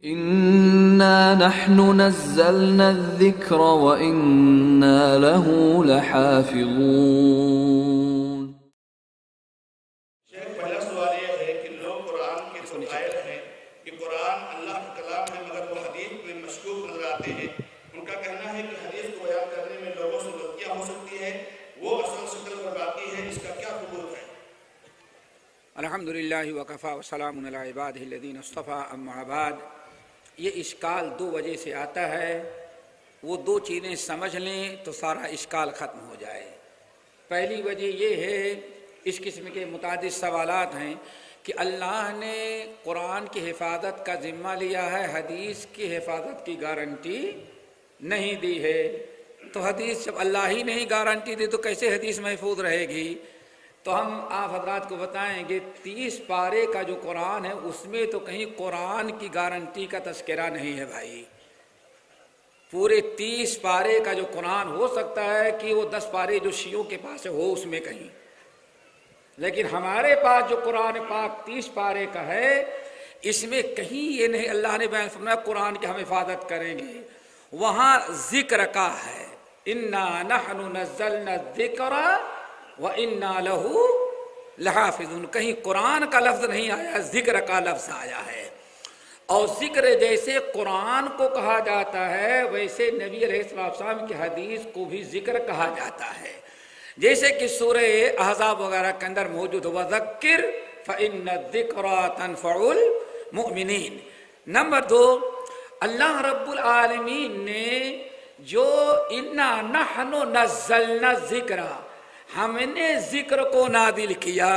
إنا نحن نزلنا الذكر وإنا له لحافظون۔ شیخ پہلا سوال یہ ہے کہ لوگ قرآن کے تو قائل ہیں کہ قرآن اللہ کا کلام ہے، مگر وہ حدیث میں مشکوک نظر آتے ہیں۔ ان کا کہنا ہے کہ حدیث کو بیان کرنے میں لوگوں سے غلطیاں ہو سکتی ہے، وہ اصل شکل پر باقی ہے، اس کا کیا ثبوت ہے؟ الحمدللہ وکفا وسلام علی عبادہ الذین اصطفیٰ، اما بعد۔ یہ اشکال دو وجہ سے آتا ہے، وہ دو چیزیں سمجھ لیں تو سارا اشکال ختم ہو جائے۔ پہلی وجہ یہ ہے، اس قسم کے متعدد سوالات ہیں کہ اللہ نے قرآن کی حفاظت کا ذمہ لیا ہے، حدیث کی حفاظت کی گارنٹی نہیں دی ہے۔ تو حدیث جب اللہ ہی نہیں گارنٹی دی تو کیسے حدیث محفوظ رہے گی؟ تو ہم آپ حضرات کو بتائیں گے 30 پارے کا جو قرآن ہے اس میں تو کہیں قرآن کی گارنٹی کا تذکرہ نہیں ہے بھائی۔ پورے 30 پارے کا جو قرآن ہو سکتا ہے کہ وہ 10 پارے جو شیعوں کے پاس ہو اس میں کہیں، لیکن ہمارے پاس جو قرآن پاک 30 پارے کا ہے اس میں کہیں یہ نہیں اللہ نے بیان فرمایا قرآن کی ہم حفاظت کریں گے۔ وہاں ذکر کا ہے، انا نحن نزلنا الذکر وَإِنَّا لَهُ لَحَافِظُونَ، کہیں قرآن کا لفظ نہیں آیا، ذکر کا لفظ آیا ہے۔ اور ذکر جیسے قرآن کو کہا جاتا ہے ویسے نبی علیہ السلام کی حدیث کو بھی ذکر کہا جاتا ہے، جیسے کہ سورہ احزاب وغیرہ کے اندر موجود وَذَكِّرْ فَإِنَّ الذِّكْرَى تَنفَعُ الْمُؤْمِنِينَ۔ نمبر 2، اللہ رب العالمین نے جو اِنَّا نَحْنُ نَزَّلْنَا الذِّكْرَ، ہم نے ذکر کو نازل کیا۔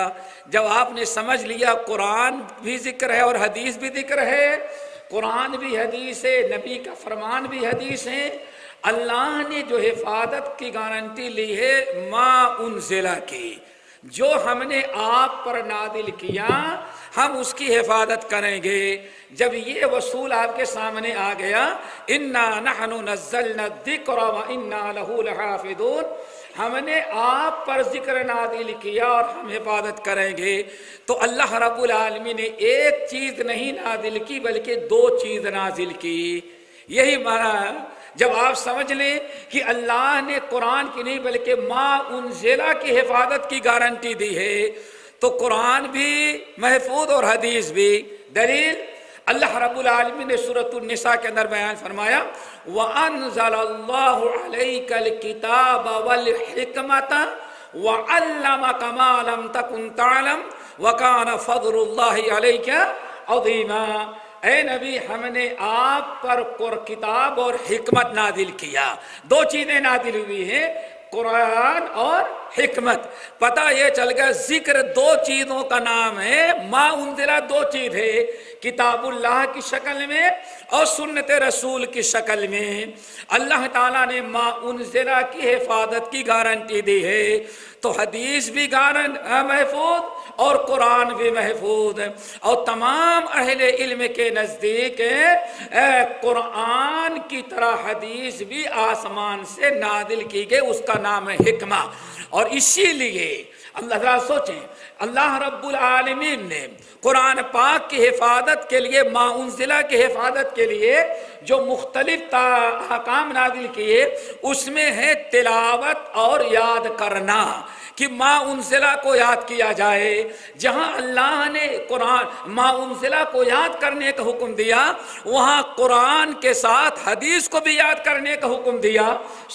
جب آپ نے سمجھ لیا قرآن بھی ذکر ہے اور حدیث بھی ذکر ہے، قرآن بھی حدیث ہے، نبی کا فرمان بھی حدیث ہے، اللہ نے جو حفاظت کی گارنٹی لی ہے ما انزلہ کی، جو ہم نے آپ پر نازل کیا ہم اس کی حفاظت کریں گے۔ جب یہ وصول آپ کے سامنے آ گیا انا نحن نزلنا الذکر وانا لہ لحافظون، ہم نے آپ پر ذکر نازل کیا اور ہم حفاظت کریں گے، تو اللہ رب العالمین نے ایک چیز نہیں نازل کی بلکہ 2 چیز نازل کی۔ یہی معنی جب آپ سمجھ لیں کہ اللہ نے قرآن کی نہیں بلکہ ما انزلہ کی حفاظت کی گارنٹی دی ہے تو قرآن بھی محفوظ اور حدیث بھی۔ دلیل اللہ رب العالمین نے سورۃ النساء کے اندر بیان فرمایا وَأَنزَلَ اللَّهُ عَلَيْكَ الْكِتَابَ وَالْحِكْمَةَ وَعَلَّمَكَ مَا لَمْ تَكُنْ تَعْلَمْ وَكَانَ فَضْلُ اللَّهِ عَلَيْكَ عَظِيمًا۔ اے نبی ہم نے آپ پر کتاب اور حکمت نازل کیا، 2 چیزیں نازل ہوئی ہیں، قرآن اور حکمت۔ پتہ یہ چل گیا ذکر 2 چیزوں کا نام ہے، ما انزلہ 2 چیز ہے، کتاب اللہ کی شکل میں اور سنت رسول کی شکل میں۔ اللہ تعالیٰ نے ما انزلہ کی حفاظت کی گارنٹی دی ہے، تو حدیث بھی محفوظ اور قرآن بھی محفوظ، اور تمام اہل علم کے نزدیک قرآن کی طرح حدیث بھی آسمان سے نازل کی گئی، اس کا نام ہے حکمہ۔ اور اسی لیے اللہ ذرا سوچیں، اللہ رب العالمین نے قرآن پاک کی حفاظت کے لیے ما انزلہ کی حفاظت کے لیے جو مختلف احکام نازل کیے اس میں ہے تلاوت اور یاد کرنا، کہ ما انزلہ کو یاد کیا جائے۔ جہاں اللہ نے قرآن ما انزلہ کو یاد کرنے کا حکم دیا وہاں قرآن کے ساتھ حدیث کو بھی یاد کرنے کا حکم دیا۔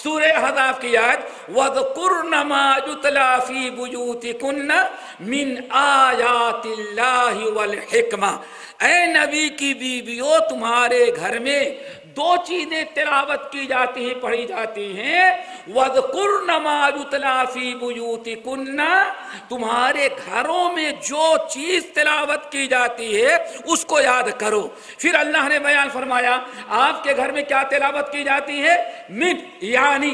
سورہ احزاب کی آیت وَاذْكُرْنَ مَا يُتْلَى فِي بُيُوتِكُنَّ مِنْ آیَاتِ اللَّهِ وَالْحِکْمَةِ، اے نبی کی بیویوں تمہارے گھر میں 2 چیزیں تلاوت کی جاتی ہیں، پڑھی جاتی ہیں۔ وَاذْكُرْنَ مَا يُتْلَى فِي بُيُوتِكُنَّ، تمہارے گھروں میں جو چیز تلاوت کی جاتی ہے اس کو یاد کرو۔ پھر اللہ نے بیان فرمایا آپ کے گھر میں کیا تلاوت کی جاتی ہے، من یعنی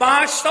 500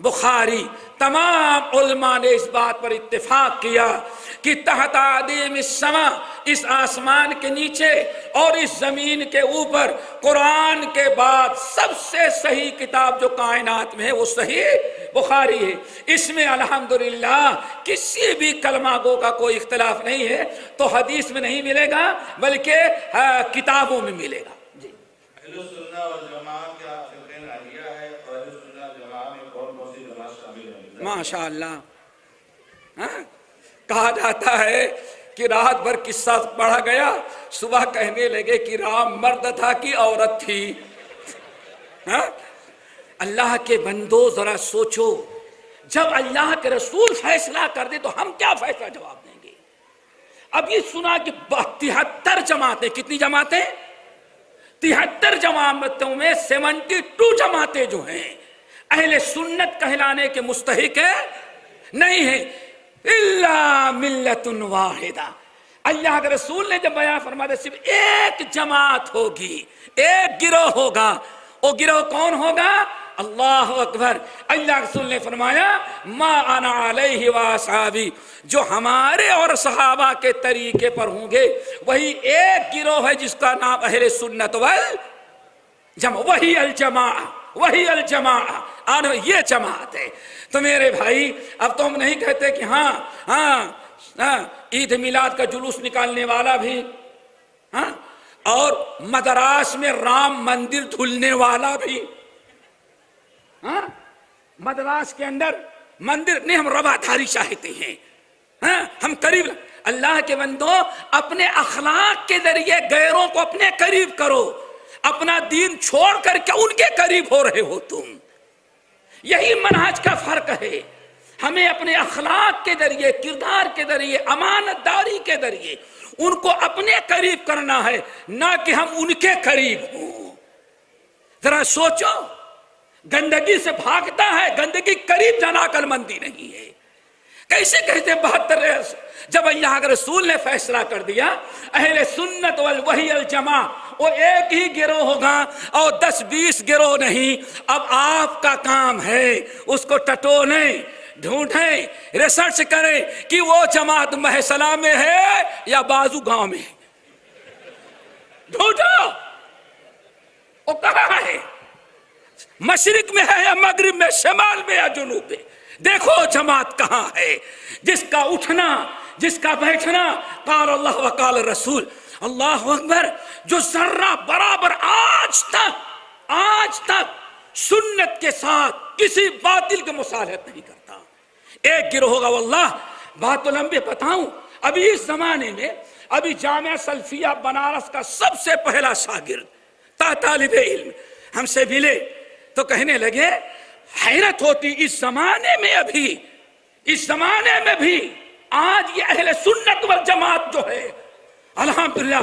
بخاری، تمام علماء نے اس بات پر اتفاق کیا کہ تحت عدیم السما، اس آسمان کے نیچے اور اس زمین کے اوپر قرآن کے بعد سب سے صحیح کتاب جو کائنات میں ہے وہ صحیح بخاری ہے۔ اس میں الحمدللہ کسی بھی کلمہ گو کا کوئی اختلاف نہیں ہے، تو حدیث میں نہیں ملے گا بلکہ کتابوں میں ملے گا۔ جی، اہل سنہ والجماعت کا فرقہ ناجیہ ہے، اور اہل سنہ والجماعت میں کون کون سی جماعت شامل ہے؟ ماشاء اللہ۔ کہا جاتا ہے کہ رات بھر قصہ پڑھا گیا، صبح کہنے لگے کہ رام مرد تھا کہ عورت تھی۔ اللہ کے بندو ذرا سوچو، جب اللہ کے رسول فیصلہ کر دے تو ہم کیا فیصلہ جواب دیں گے؟ اب یہ سنا کہ 73 جماعتیں، کتنی جماعتیں؟ 73 جماعتوں میں 72 جماعتیں جو ہیں اہل سنت کہلانے کے مستحق نہیں ہیں، الا ملت واحدہ۔ اللہ کے رسول نے جب بیان فرما دیا صرف ایک جماعت ہوگی، ایک گروہ ہوگا، وہ گروہ کون ہوگا؟ اللہ اکبر۔ اللہ کے رسول نے فرمایا ما انا علیہ واصحابی، جو ہمارے اور صحابہ کے طریقے پر ہوں گے وہی ایک گروہ ہے جس کا نام اہل سنت والجماعت، وہی الجماعہ، وہی الجماعہ، یہ جماعت ہے۔ تو میرے بھائی اب تو ہم نہیں کہتے کہ ہاں عید میلاد کا جلوس نکالنے والا بھی، اور مدراس میں رام مندر دھلنے والا بھی، مدراس کے اندر مندر نہیں، ہم رواداری چاہتے ہیں، ہم قریب۔ اللہ کے بندو اپنے اخلاق کے ذریعے غیروں کو اپنے قریب کرو، اپنا دین چھوڑ کر کے ان کے قریب ہو رہے ہو تم۔ یہی منہج کا فرق ہے، ہمیں اپنے اخلاق کے ذریعے، کردار کے ذریعے، امانت داری کے ذریعے ان کو اپنے قریب کرنا ہے، نہ کہ ہم ان کے قریب ہوں۔ ذرا سوچو، گندگی سے بھاگتا ہے، گندگی قریب جانا عقل مندی نہیں ہے۔ کیسے کہتے 72 جب اللہ کے رسول نے فیصلہ کر دیا اہل سنت وہی الجماع، وہ ایک ہی گروہ ہوگا اور 10-20 گروہ نہیں۔ اب آپ کا کام ہے اس کو ٹٹولیں، ڈھونڈیں، ریسرچ کریں کہ وہ جماعت محصلہ میں ہے یا بازو گاؤں میں ہے۔ ڈھونڈو وہ کہاں ہے، مشرق میں ہے یا مغرب میں، شمال میں یا جنوب میں۔ دیکھو جماعت کہاں ہے جس کا اٹھنا، جس کا بیٹھنا قال اللہ وقال رسول، اللہ اکبر، جو ذرہ برابر آج تک سنت کے ساتھ کسی باطل کے مصالحت نہیں کرتا۔ ایک گروہ ہوگا، واللہ بات تو لمبے بتاؤں، ابھی اس زمانے میں ابھی جامعہ سلفیہ بنارس کا سب سے پہلا شاگرد طالب علم ہم سے ملے تو کہنے لگے حیرت ہوتی، اس زمانے میں بھی آج یہ اہل سنت والجماعت جو ہے الحمدللہ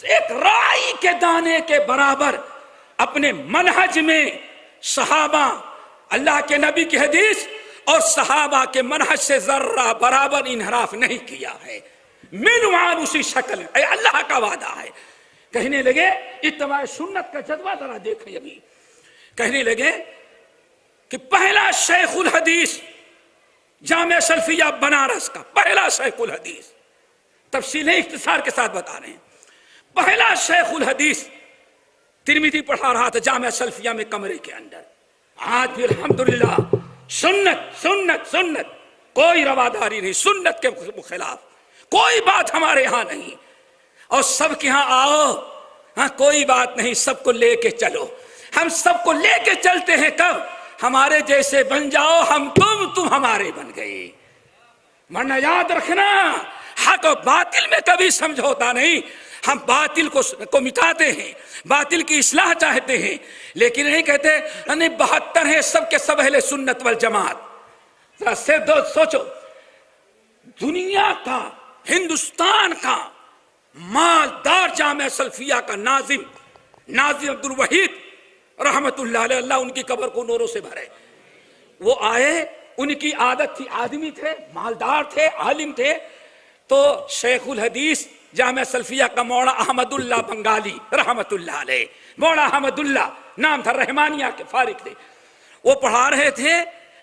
ایک رائی کے دانے کے برابر اپنے منہج میں صحابہ، اللہ کے نبی کی حدیث اور صحابہ کے منہج سے ذرہ برابر انحراف نہیں کیا ہے، منوان اسی شکل، اے اللہ کا وعدہ ہے۔ کہنے لگے اتباع سنت کا جذبہ ذرا دیکھیں، ابھی کہنے لگے کہ پہلا شیخ الحدیث جامعہ سلفیہ بنارس کا پہلا شیخ الحدیث، تفصیلیں اختصار کے ساتھ بتا رہے ہیں، پہلا شیخ الحدیث ترمذی پڑھا رہا تھا جامعہ سلفیہ میں کمرے کے اندر۔ آج بھی الحمدللہ سنت کوئی رواداری نہیں، سنت کے خلاف کوئی بات ہمارے ہاں نہیں، اور سب کے ہاں آؤ، کوئی بات نہیں، سب کو لے کے چلو۔ ہم سب کو لے کے چلتے ہیں کب؟ ہمارے جیسے بن جاؤ، ہم تم ہمارے بن گئے، ورنہ یاد رکھنا حق و باطل میں کبھی سمجھوتا نہیں۔ ہم باطل کو مٹاتے ہیں، باطل کی اصلاح چاہتے ہیں، لیکن نہیں کہتے 72 ہیں سب کے سب اہل سنت والجماعت۔ ذرا سوچو، دنیا کا، ہندوستان کا مالدار جامعہ سلفیہ کا ناظم عبد الوحید رحمت اللہ علیہ، اللہ ان کی قبر کو نوروں سے بھرے، وہ آئے، ان کی عادت تھی، آدمی تھے، مالدار تھے، عالم تھے، تو شیخ الحدیث جامعہ سلفیہ کا مولانا احمد اللہ بنگالی رحمت اللہ علیہ، مولانا احمد اللہ نام تھا، رحمانیہ کے فارغ تھے، وہ پڑھا رہے تھے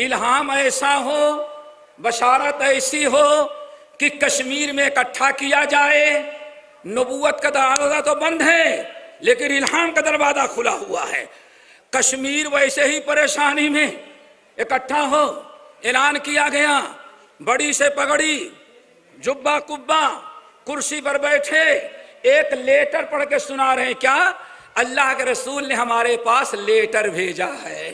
الہام ایسا ہو، بشارت ایسی ہو کہ کشمیر میں اکٹھا کیا جائے، نبوت کا دروازہ تو بند ہے لیکن الہام کا دروازہ کھلا ہوا ہے، کشمیر ویسے ہی پریشانی میں اکٹھا ہو، اعلان کیا گیا، بڑی سے پگڑی، جبہ کبا، کرسی پر بیٹھے ایک لیٹر پڑھ کے سنا رہے ہیں، کیا اللہ کے رسول نے ہمارے پاس لیٹر بھیجا ہے۔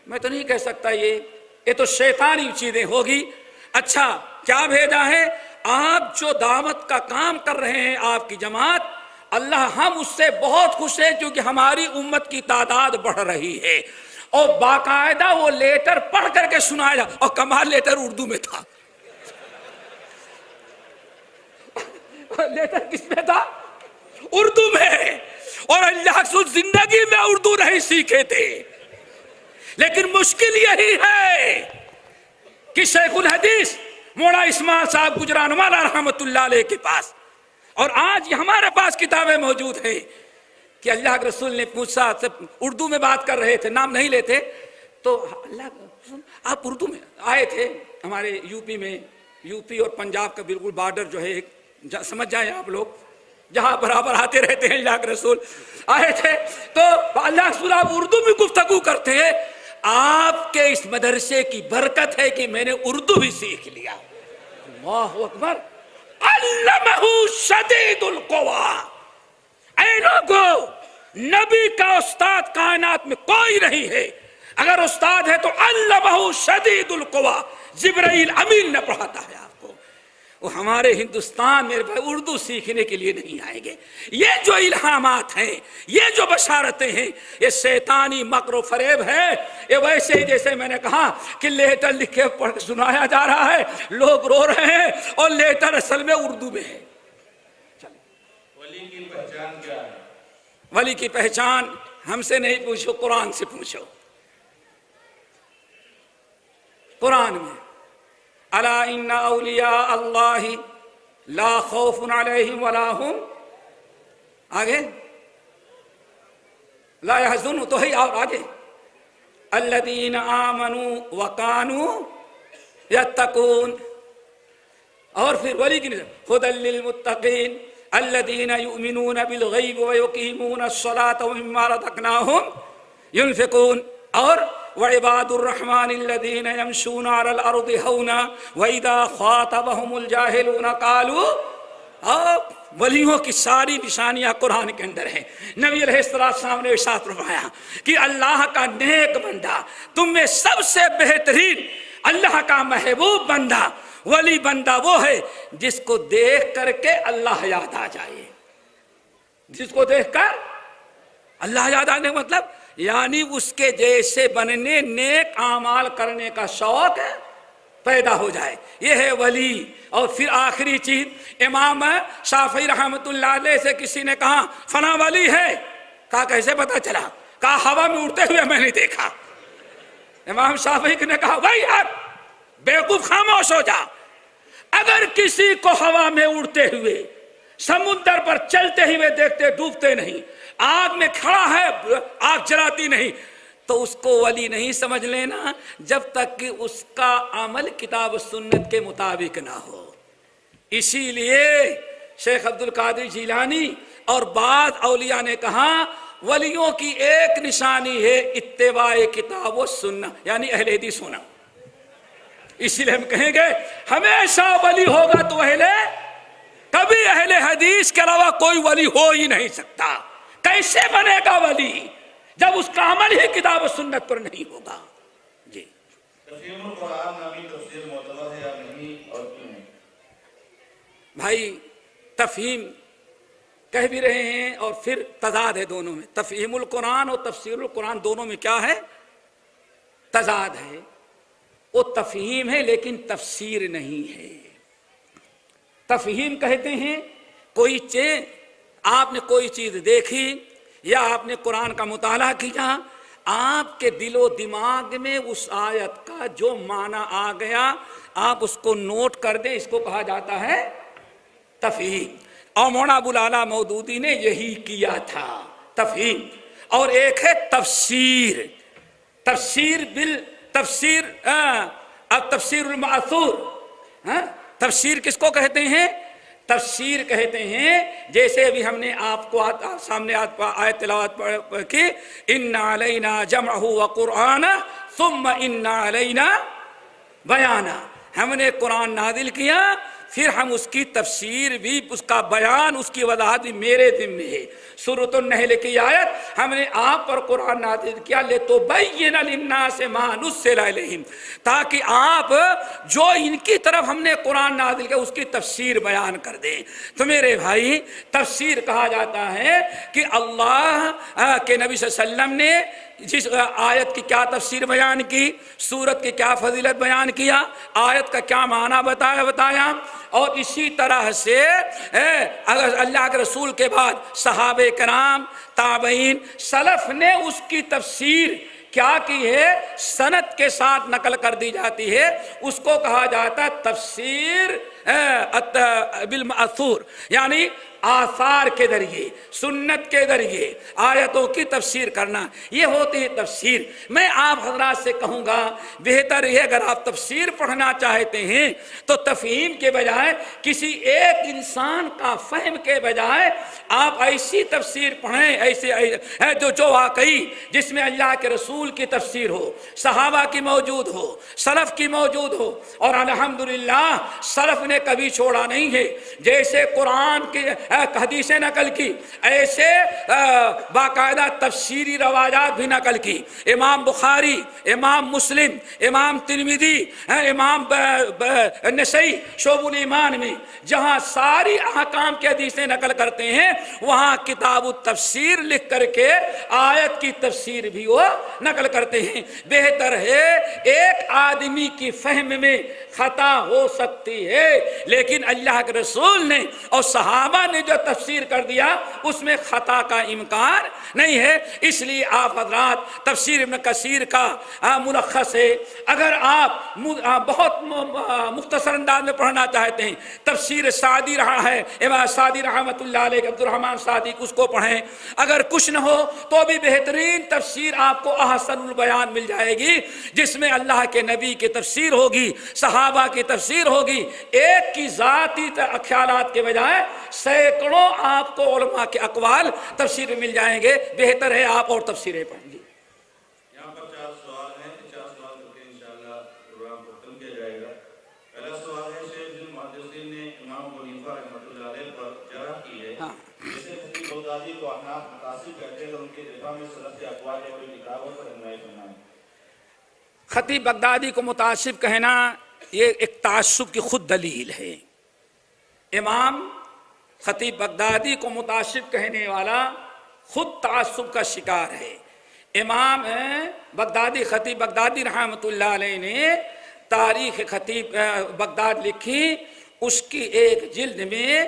میں تو نہیں کہہ سکتا یہ تو شیطانی چیزیں ہوگی۔ اچھا کیا بھیجا ہے؟ آپ جو دعوت کا کام کر رہے ہیں آپ کی جماعت، اللہ ہم اس سے بہت خوش ہیں کیونکہ ہماری امت کی تعداد بڑھ رہی ہے، اور باقاعدہ وہ لیٹر پڑھ کر کے سنایا، اور کمال لیٹر اردو میں تھا۔ لیٹر کس میں تھا؟ اردو میں، اور اللہ سے زندگی میں اردو نہیں سیکھے تھے۔ لیکن مشکل یہی ہے کہ شیخ الحدیث مولا اسماعیل صاحب گجرانوالہ رحمۃ اللہ علیہ کے پاس، اور آج یہ ہمارے پاس کتابیں موجود ہیں کہ اللہ کے رسول نے پوچھا، اردو میں بات کر رہے تھے، نام نہیں لیتے، تو اللہ آپ اردو میں آئے تھے ہمارے یو پی اور پنجاب کا بالکل بارڈر جو ہے، سمجھ جائیں آپ لوگ، جہاں برابر آتے رہتے ہیں، اللہ کے رسول آئے تھے، تو اللہ کے رسول آپ اردو میں گفتگو کرتے ہیں، آپ کے اس مدرسے کی برکت ہے کہ میں نے اردو بھی سیکھ لیا۔ اللہ اکبر۔ علمہ شدید القویٰ۔ اے لوگو، نبی کا استاد کائنات میں کوئی نہیں ہے، اگر استاد ہے تو علمہ شدید القویٰ، جبرائیل امین نے پڑھاتا ہے آپ کو۔ وہ ہمارے ہندوستان میں اردو سیکھنے کے لیے نہیں آئیں گے۔ یہ جو الہامات ہیں، یہ جو بشارتیں ہیں، یہ شیطانی مکر و فریب ہے۔ یہ ویسے ہی جیسے میں نے کہا کہ لیٹر لکھے پڑھ سنایا جا رہا ہے، لوگ رو رہے ہیں، اور لیٹر اصل میں اردو میں ہے۔ ولی کی پہچان کیا ہے؟ ولی کی پہچان ہم سے نہیں پوچھو، قرآن سے پوچھو۔ قرآن میں الا ان اولیاء اللہ لا خوف علیہم ولا هم، آگے لا يحزن، تو ہے، اور آگے الذین آمنوا وکانوا یتقون، اور پھر ولی کی ہدی للمتقین الذین یؤمنون بالغیب ویقیمون الصلاۃ ومما رزقناہم ينفقون، اور وعباد الرحمن الذین یمشون علی الارض ہونا واذا خاطبهم الجاہلون قالوا۔ اور ولیوں کی ساری نشانیاں قرآن کے اندر ہیں۔ نبی علیہ السلام نے ارشاد فرمایا کہ اللہ کا نیک بندہ، تم میں سب سے بہترین اللہ کا محبوب بندہ، ولی بندہ وہ ہے جس کو دیکھ کر کے اللہ یاد آ جائے۔ جس کو دیکھ کر اللہ یاد آنے کا مطلب یعنی اس کے جیسے بننے، نیک اعمال کرنے کا شوق پیدا ہو جائے، یہ ہے ولی۔ اور پھر آخری چیز، امام شافعی رحمۃ اللہ علیہ سے کسی نے کہا فلاں ولی ہے، کہا کیسے پتا چلا؟ کہا ہوا میں اڑتے ہوئے میں نے دیکھا۔ امام شافعی نے کہا بھائی یار بیوقوف، خاموش ہو جا، اگر کسی کو ہوا میں اڑتے ہوئے، سمندر پر چلتے ہوئے دیکھتے، ڈوبتے نہیں، آگ میں کھڑا ہے آگ جلاتی نہیں، تو اس کو ولی نہیں سمجھ لینا جب تک کہ اس کا عمل کتاب و سنت کے مطابق نہ ہو۔ اسی لیے شیخ عبد القادر جیلانی اور بعض اولیاء نے کہا ولیوں کی ایک نشانی ہے اتباع کتاب و سنت، یعنی اہل حدیث ہونا۔ اسی لیے ہم کہیں گے ہمیشہ ولی ہوگا تو کبھی اہل حدیث کے علاوہ کوئی ولی ہو ہی نہیں سکتا۔ کیسے بنے گا ولی جب اس کا عمل ہی کتاب و سنت پر نہیں ہوگا؟ جی تفسیر القرآن نامی تفسیر معتبر ہے یا نہیں، اور کیوں نہیں؟ بھائی تفہیم کہہ بھی رہے ہیں اور پھر تضاد ہے دونوں میں۔ تفہیم القرآن اور تفسیر القرآن دونوں میں کیا ہے؟ تضاد ہے۔ وہ تفہیم ہے لیکن تفسیر نہیں ہے۔ تفہیم کہتے ہیں کوئی چیز، آپ نے کوئی چیز دیکھی یا آپ نے قرآن کا مطالعہ کیا، آپ کے دل و دماغ میں اس آیت کا جو معنی آ گیا آپ اس کو نوٹ کر دیں، اس کو کہا جاتا ہے تفہیم۔ اور مولانا ابوالعلا مودودی نے یہی کیا تھا، تفہیم۔ اور ایک ہے تفسیر۔ تفسیر تفسیر اب تفسیر المأثور، تفسیر کس کو کہتے ہیں؟ تفسیر کہتے ہیں جیسے ابھی ہم نے آپ کو سامنے آیت تلاوت کی، ان علینا جمعہ وقرآنہ ثم ان علینا بیانہ، ہم نے قرآن نازل کیا پھر ہم اس کی تفسیر بھی، اس کا بیان، اس کی وضاحت بھی میرے ذمہ ہے۔ سورۃ النحل کی آیت، ہم نے آپ پر قرآن نازل کیا لِتُبَيِّنَ لِلنَّاسِ مَا نُزِّلَ إِلَيْهِمْ، تاکہ آپ جو ان کی طرف ہم نے قرآن نازل کیا اس کی تفسیر بیان کر دیں۔ تو میرے بھائی، تفسیر کہا جاتا ہے کہ اللہ کے نبی صلی اللہ علیہ وسلم نے جس آیت کی کیا تفسیر بیان کی، سورت کی کیا فضیلت بیان کیا، آیت کا کیا معنی بتایا، اور اسی طرح سے اگر اللہ کے رسول کے بعد صحابہ کرام، تابعین، سلف نے اس کی تفسیر کیا کی ہے، سند کے ساتھ نقل کر دی جاتی ہے، اس کو کہا جاتا ہے تفسیر بالمأثور، یعنی آثار کے ذریعے، سنت کے ذریعے آیتوں کی تفسیر کرنا، یہ ہوتی ہے تفسیر۔ میں آپ حضرات سے کہوں گا بہتر ہے اگر آپ تفسیر پڑھنا چاہتے ہیں تو تفہیم کے بجائے، کسی ایک انسان کا فہم کے بجائے آپ ایسی تفسیر پڑھیں، ایسے جو واقعی جس میں اللہ کے رسول کی تفسیر ہو، صحابہ کی موجود ہو، سلف کی موجود ہو، اور الحمدللہ سلف نے کبھی چھوڑا نہیں ہے، جیسے قرآن کی حدیثیں نقل کی، ایسے باقاعدہ تفسیری روایات بھی نقل کی۔ امام بخاری، امام مسلم، امام ترمذی، امام نسائی شعب الایمان میں جہاں ساری احکام کی حدیثیں نقل کرتے ہیں، وہاں کتاب التفسیر لکھ کر کے آیت کی تفسیر بھی وہ نقل کرتے ہیں۔ بہتر ہے، ایک آدمی کی فہم میں خطا ہو سکتی ہے، لیکن اللہ کے رسول نے اور صحابہ نے جو تفسیر کر دیا اس میں خطا کا امکان نہیں ہے۔ اس لیے آپ حضرات تفسیر ابن کثیر کا ملخص ہے، اگر آپ بہت مختصر انداز میں پڑھنا چاہتے ہیں، تفسیر سعدی رہا ہے، امام سعدی رحمۃ اللہ علیہ، عبد الرحمن سعدی، اس کو پڑھیں۔ اگر کچھ نہ ہو تو بھی بہترین تفسیر آپ کو احسن البیان مل جائے گی، جس میں اللہ کے نبی کی تفسیر ہوگی، صحابہ کی تفسیر ہوگی، ایک کی ذاتی خیالات کے بجائے سینکڑوں آپ کو علماء کے اقوال تفسیر میں مل جائیں گے۔ بہتر ہے آپ اور تفسیریں پڑھیں گے۔ یہاں پر 4 سوال ہیں، 4 سوال کر کے انشاءاللہ پروگرام کو ختم کیا جائے گا۔ پہلا سوال ہے، شیخ المحدثین نے امام ابو حنیفہ رحمۃ اللہ علیہ پر جرح کی ہے، جیسے خطیب بغدادی کو احناف متعصب کہتے ہیں، اور ان کے دفاع میں سلف کے اقوال یا کوئی کتاب پر رہنمائی فرمائیں۔ خطیب بغدادی کو متعصب کہنا یہ ایک تعصب کی خود دلیل ہے۔ امام خطیب بغدادی کو متعصب کہنے والا خود تعصب کا شکار ہے۔ امام بغدادی، خطیب بغدادی رحمۃ اللہ علیہ نے تاریخ خطیب بغداد لکھی، اس کی ایک جلد میں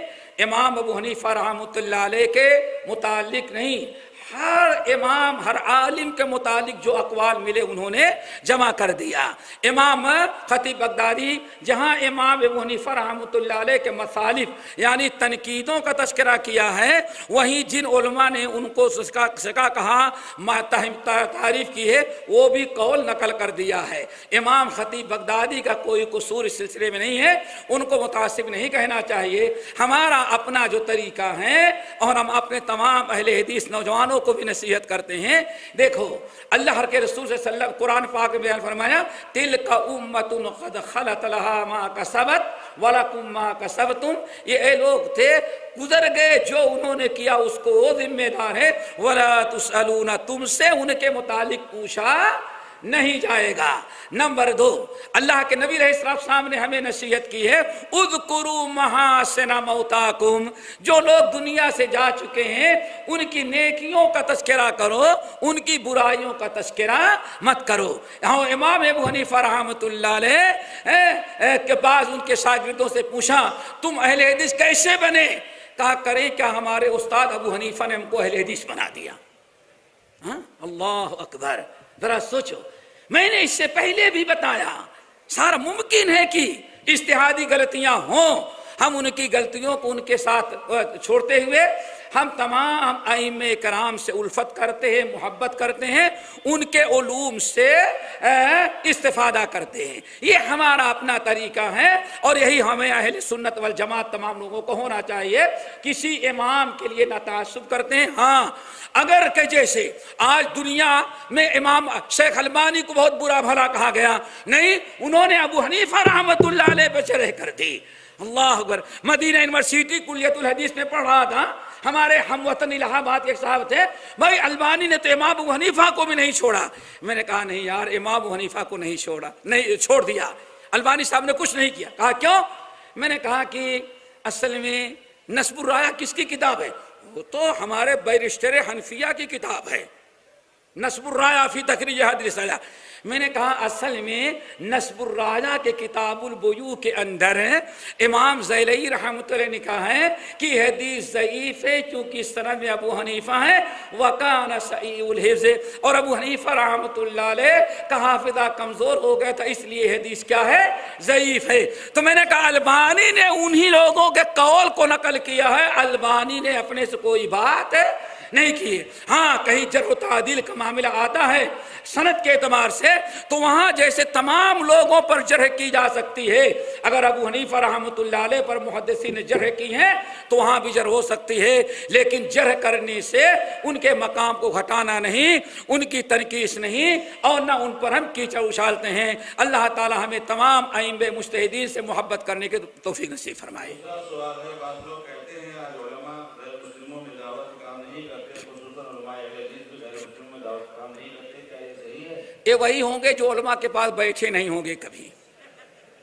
امام ابو حنیفہ رحمۃ اللہ علیہ کے متعلق نہیں، ہر امام، ہر عالم کے متعلق جو اقوال ملے انہوں نے جمع کر دیا۔ امام خطیب بغدادی جہاں امام ابو حنیفہ رحمۃ اللہ علیہ کے مصالف یعنی تنقیدوں کا تذکرہ کیا ہے، وہیں جن علماء نے ان کو سکا کہا، تعریف کی ہے، وہ بھی قول نقل کر دیا ہے۔ امام خطیب بغدادی کا کوئی قصور اس سلسلے میں نہیں ہے، ان کو متعصب نہیں کہنا چاہیے۔ ہمارا اپنا جو طریقہ ہے، اور ہم اپنے تمام اہل حدیث نوجوانوں کو بھی نصیحت کرتے ہیں، دیکھو اللہ کے رسول صلی اللہ علیہ وسلم قرآن پاک میں بیان فرمایا، تلک امۃ قد خلت لها ما کسبت ولکم ما کسبتم، یہ اے لوگ تھے گزر گئے، جو انہوں نے کیا اس کو وہ ذمہ دار ہے، ولا تسألون، تم سے ان کے متعلق پوچھا نہیں جائے گا۔ نمبر 2، اللہ کے نبی علیہ السلام نے ہمیں نصیحت کی ہے، اذکروا محاسن موتاکم، جو لوگ دنیا سے جا چکے ہیں ان کی نیکیوں کا تذکرہ کرو، ان کی برائیوں کا تذکرہ مت کرو۔ امام ابو حنیفہ رحمۃ اللہ علیہ کے بعض ان کے شاگردوں سے پوچھا، تم اہل حدیث کیسے بنے؟ کہا کریں کیا ہمارے استاد ابو حنیفہ نے ہم کو اہل حدیث بنا دیا؟ اللہ اکبر، ذرا سوچو، میں نے اس سے پہلے بھی بتایا، سارا ممکن ہے کہ اجتہادی غلطیاں ہوں، ہم ان کی غلطیوں کو ان کے ساتھ چھوڑتے ہوئے ہم تمام ائمہ کرام سے الفت کرتے ہیں، محبت کرتے ہیں، ان کے علوم سے استفادہ کرتے ہیں. یہ ہمارا اپنا طریقہ ہے اور یہی ہمیں اہل سنت والجماعت تمام لوگوں کو ہونا چاہیے. کسی امام کے لیے نہ تعصب کرتے ہیں. ہاں اگر کہ جیسے آج دنیا میں امام شیخ البانی کو بہت برا بھلا کہا گیا، نہیں، انہوں نے ابو حنیفہ رحمۃ اللہ علیہ پہ شرح کر دی. اللہ اکبر. مدینہ یونیورسٹی کلیت الحدیث میں پڑھ رہا تھا، ہمارے ہم وطن الہ آباد ایک صاحب تھے، بھائی البانی نے تو امام ابو حنیفہ کو بھی نہیں چھوڑا. میں نے کہا نہیں یار، امام ابو حنیفہ کو نہیں چھوڑا، نہیں چھوڑ دیا، البانی صاحب نے کچھ نہیں کیا. کہا کیوں؟ میں نے کہا کہ اصل میں نصب الرایہ کس کی کتاب ہے؟ وہ تو ہمارے بیرسٹر حنفیہ کی کتاب ہے، نصب الرایہ فی تخریج حدیث رسالہ. میں نے کہا اصل میں نصب الرایہ کے کتاب البیوع کے اندر امام زیلعی رحمۃ اللہ نے کہا ہے کہ حدیث ضعیف ہے کیونکہ سند میں ابو حنیفہ ہے، وکان صحیح الحفظ، اور ابو حنیفہ رحمۃ اللہ علیہ کا حافظہ کمزور ہو گیا تھا، اس لیے حدیث کیا ہے؟ ضعیف ہے. تو میں نے کہا البانی نے انہی لوگوں کے قول کو نقل کیا ہے، البانی نے اپنے سے کوئی بات نہیں کی. ہاں کہیں جرح و تعدیل کا معاملہ آتا ہے سند کے اعتبار سے تو وہاں جیسے تمام لوگوں پر جرح کی جا سکتی ہے، اگر ابو حنیفہ رحمۃ اللہ علیہ پر محدثین نے جرح کی ہیں تو وہاں بھی جرح ہو سکتی ہے، لیکن جرح کرنے سے ان کے مقام کو گھٹانا نہیں، ان کی تنقیص نہیں، اور نہ ان پر ہم کیچڑ اچھالتے ہیں. اللہ تعالی ہمیں تمام ائمہ مجتہدین سے محبت کرنے کی توفیق نصیب فرمائے. سوال ہے، بعض لوگ کہتے ہیں آج علماء غیر مسلموں میں دعوت کام نہیں کرتے، خصوصاً علماء اہل حدیث بھی غیر مسلموں میں دعوت کام نہیں کرتے، کیا یہ صحیح ہے؟ یہ وہی ہوں گے جو علماء کے پاس بیٹھے نہیں ہوں گے کبھی.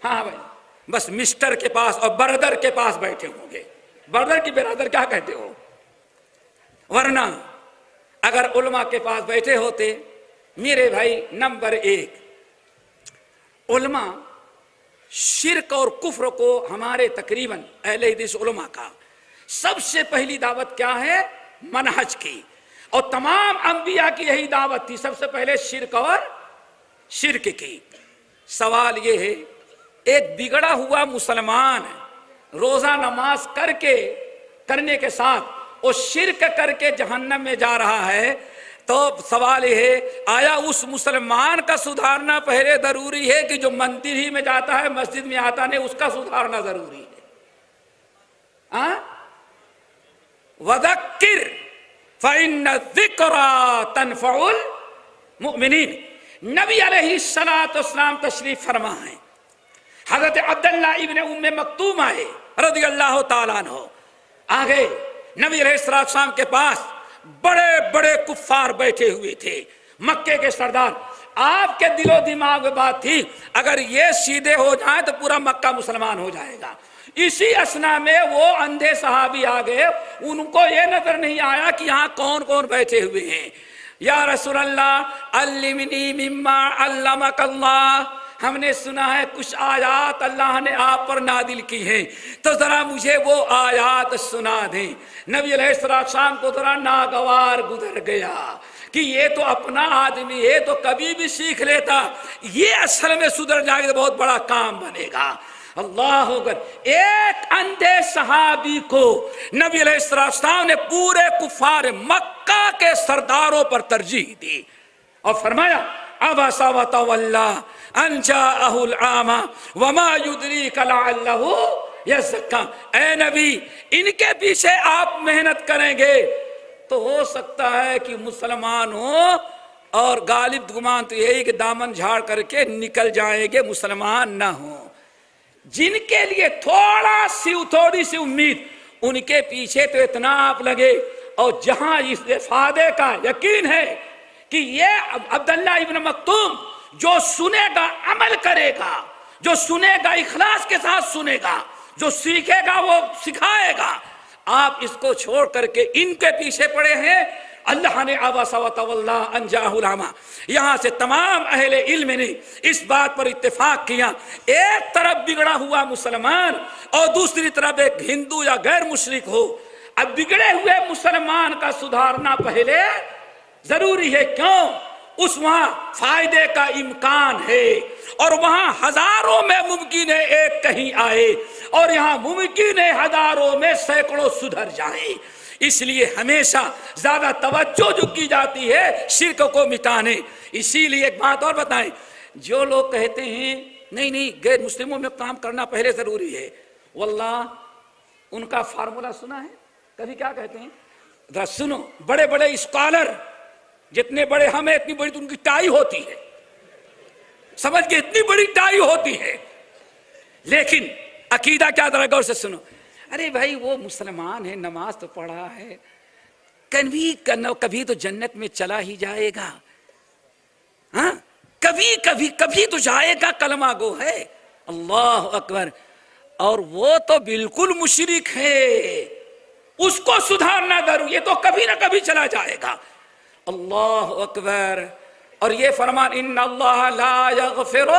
ہاں بھائی، بس مسٹر کے پاس اور بردر کے پاس بیٹھے ہوں گے. بردر کی برادر کیا کہتے ہو؟ ورنہ اگر علماء کے پاس بیٹھے ہوتے، میرے بھائی نمبر ایک، علماء شرک اور کفر کو ہمارے تقریباً اہل حدیث علماء کا سب سے پہلی دعوت کیا ہے؟ منہج کی. اور تمام انبیاء کی یہی دعوت تھی، سب سے پہلے شرک اور شرک کی. سوال یہ ہے، ایک بگڑا ہوا مسلمان روزہ نماز کرنے کے ساتھ وہ شرک کر کے جہنم میں جا رہا ہے، تو سوال یہ ہے آیا اس مسلمان کا سدھارنا پہلے ضروری ہے کہ جو مندر ہی میں جاتا ہے مسجد میں آتا نہیں اس کا سدھارنا ضروری ہے؟ وَذَكِّرْ فَإِنَّ الذِّكْرَى تَنْفَعُ الْمُؤْمِنِينَ. نبی علیہ السلام تشریف فرما ہے، حضرت عبداللہ ابن ام مکتوم آئے رضی اللہ تعالیٰ عنہ. آگے نبی علیہ السلام کے پاس بڑے بڑے کفار بیٹھے ہوئے تھے، مکے کے سردار. آپ کے دل و دماغ میں بات تھی اگر یہ سیدھے ہو جائیں تو پورا مکہ مسلمان ہو جائے گا. اسی اسنا میں وہ اندھے صحابی آ گئے، ان کو یہ نظر نہیں آیا کہ یہاں کون کون بیٹھے ہوئے ہیں. یا رسول اللہ علمنی مما علمک اللہ، ہم نے سنا ہے کچھ آیات اللہ نے آپ پر نازل کی ہیں، تو ذرا مجھے وہ آیات سنا دیں. نبی علیہ السلام کو ذرا ناگوار گزر گیا کہ یہ تو اپنا آدمی ہے تو کبھی بھی سیکھ لیتا، یہ اصل میں سدھر جائے تو بہت بڑا کام بنے گا. اللہ اکبر. ایک اندھے صحابی کو نبی علیہ السلام نے پورے کفار مکہ کے سرداروں پر ترجیح دی اور فرمایا عبس وتولی ان جاءہ العامی وما یدریک لعلہ یزکی. اے نبی، ان کے پیچھے آپ محنت کریں گے تو ہو سکتا ہے کہ مسلمان ہو، اور غالب گمان تو یہی کہ دامن جھاڑ کر کے نکل جائیں گے، مسلمان نہ ہوں. جن کے لیے تھوڑی سی امید، ان کے پیچھے تو اتنا آپ لگے. اور جہاں اس افادے کا یقین ہے کہ یہ عبداللہ ابن مکتوم جو سنے گا عمل کرے گا، جو سنے گا اخلاص کے ساتھ سنے گا، جو سیکھے گا وہ سکھائے گا، آپ اس کو چھوڑ کر کے ان کے پیچھے پڑے ہیں. اللہ نے عبس وتولی ان جاءہ العامی. یہاں سے تمام اہل علم نے اس بات پر اتفاق کیا، ایک طرف بگڑا ہوا مسلمان اور دوسری طرف ایک ہندو یا غیر مشرک ہو. اب بگڑے ہوئے مسلمان کا سدھارنا پہلے ضروری ہے. کیوں؟ اس وہاں فائدے کا امکان ہے، اور وہاں ہزاروں میں ممکن ہے ایک کہیں آئے، اور یہاں ممکن ہے ہزاروں میں سینکڑوں سدھر جائیں. اس لیے ہمیشہ زیادہ توجہ جو کی جاتی ہے شرک کو مٹانے. اسی لیے ایک بات اور بتائیں، جو لوگ کہتے ہیں نہیں نہیں غیر مسلموں میں کام کرنا پہلے ضروری ہے، واللہ ان کا فارمولا سنا ہے کبھی؟ کیا کہتے ہیں ذرا سنو. بڑے بڑے اسکالر جتنے بڑے ہمیں، اتنی بڑی تو ان کی ٹائی ہوتی ہے، سمجھ کے اتنی بڑی ٹائی ہوتی ہے، لیکن عقیدہ کیا؟ ذرا غور سے سنو. ارے بھائی وہ مسلمان ہے، نماز تو پڑھا ہے، کبھی تو جنت میں چلا ہی جائے گا، ہاں کبھی تو جائے گا، کلمہ گو ہے. اللہ اکبر. اور وہ تو بالکل مشرک ہے، اس کو سدھارنا ضروری، یہ تو کبھی نہ کبھی چلا جائے گا. اللہ اکبر. اور یہ فرمان ان اللہ لا یغفر،